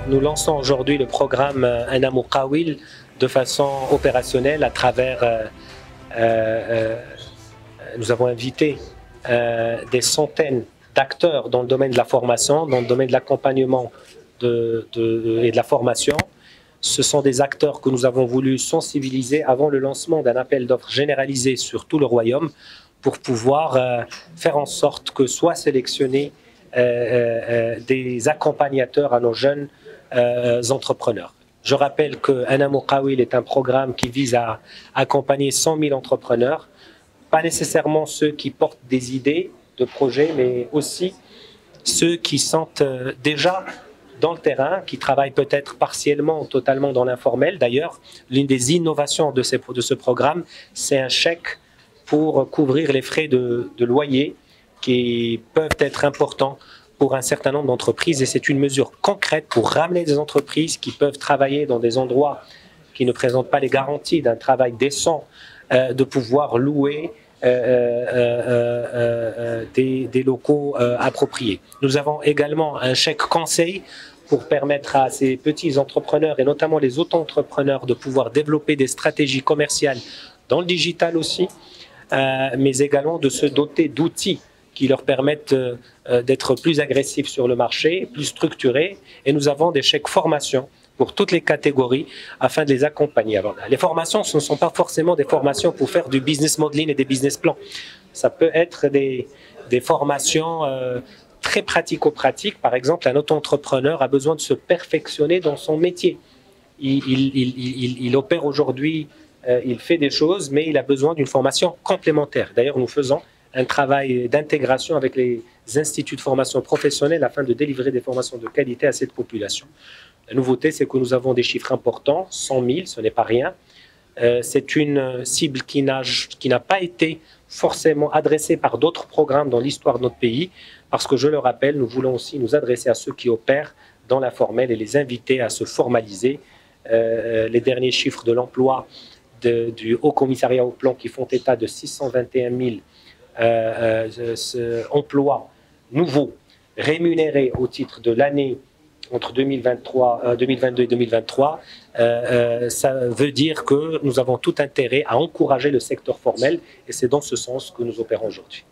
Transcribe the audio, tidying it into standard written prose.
Nous lançons aujourd'hui le programme Ana Muqawil de façon opérationnelle à travers, nous avons invité des centaines d'acteurs dans le domaine de la formation, dans le domaine de l'accompagnement et de la formation. Ce sont des acteurs que nous avons voulu sensibiliser avant le lancement d'un appel d'offres généralisé sur tout le royaume pour pouvoir faire en sorte que soient sélectionnés des accompagnateurs à nos jeunes entrepreneurs. Je rappelle que Ana Muqawil est un programme qui vise à accompagner 100 000 entrepreneurs, pas nécessairement ceux qui portent des idées de projets, mais aussi ceux qui sont déjà dans le terrain, qui travaillent peut-être partiellement ou totalement dans l'informel. D'ailleurs, l'une des innovations de ce programme, c'est un chèque pour couvrir les frais de loyer qui peuvent être importants pour un certain nombre d'entreprises, et c'est une mesure concrète pour ramener des entreprises qui peuvent travailler dans des endroits qui ne présentent pas les garanties d'un travail décent, de pouvoir louer des locaux appropriés. Nous avons également un chèque conseil pour permettre à ces petits entrepreneurs et notamment les auto-entrepreneurs de pouvoir développer des stratégies commerciales dans le digital aussi, mais également de se doter d'outils qui leur permettent d'être plus agressifs sur le marché, plus structurés. Et nous avons des chèques formation pour toutes les catégories afin de les accompagner. Alors, les formations, ce ne sont pas forcément des formations pour faire du business modeling et des business plans. Ça peut être des formations très pratico-pratiques. Par exemple, un auto-entrepreneur a besoin de se perfectionner dans son métier. Il opère aujourd'hui, il fait des choses, mais il a besoin d'une formation complémentaire. D'ailleurs, nous faisons un travail d'intégration avec les instituts de formation professionnelle afin de délivrer des formations de qualité à cette population. La nouveauté, c'est que nous avons des chiffres importants, 100 000, ce n'est pas rien. C'est une cible qui n'a pas été forcément adressée par d'autres programmes dans l'histoire de notre pays, parce que, je le rappelle, nous voulons aussi nous adresser à ceux qui opèrent dans l'informel et les inviter à se formaliser. Les derniers chiffres de l'emploi du Haut Commissariat au Plan qui font état de 621 000 emplois nouveaux rémunérés au titre de l'année entre 2022 et 2023, ça veut dire que nous avons tout intérêt à encourager le secteur formel et c'est dans ce sens que nous opérons aujourd'hui.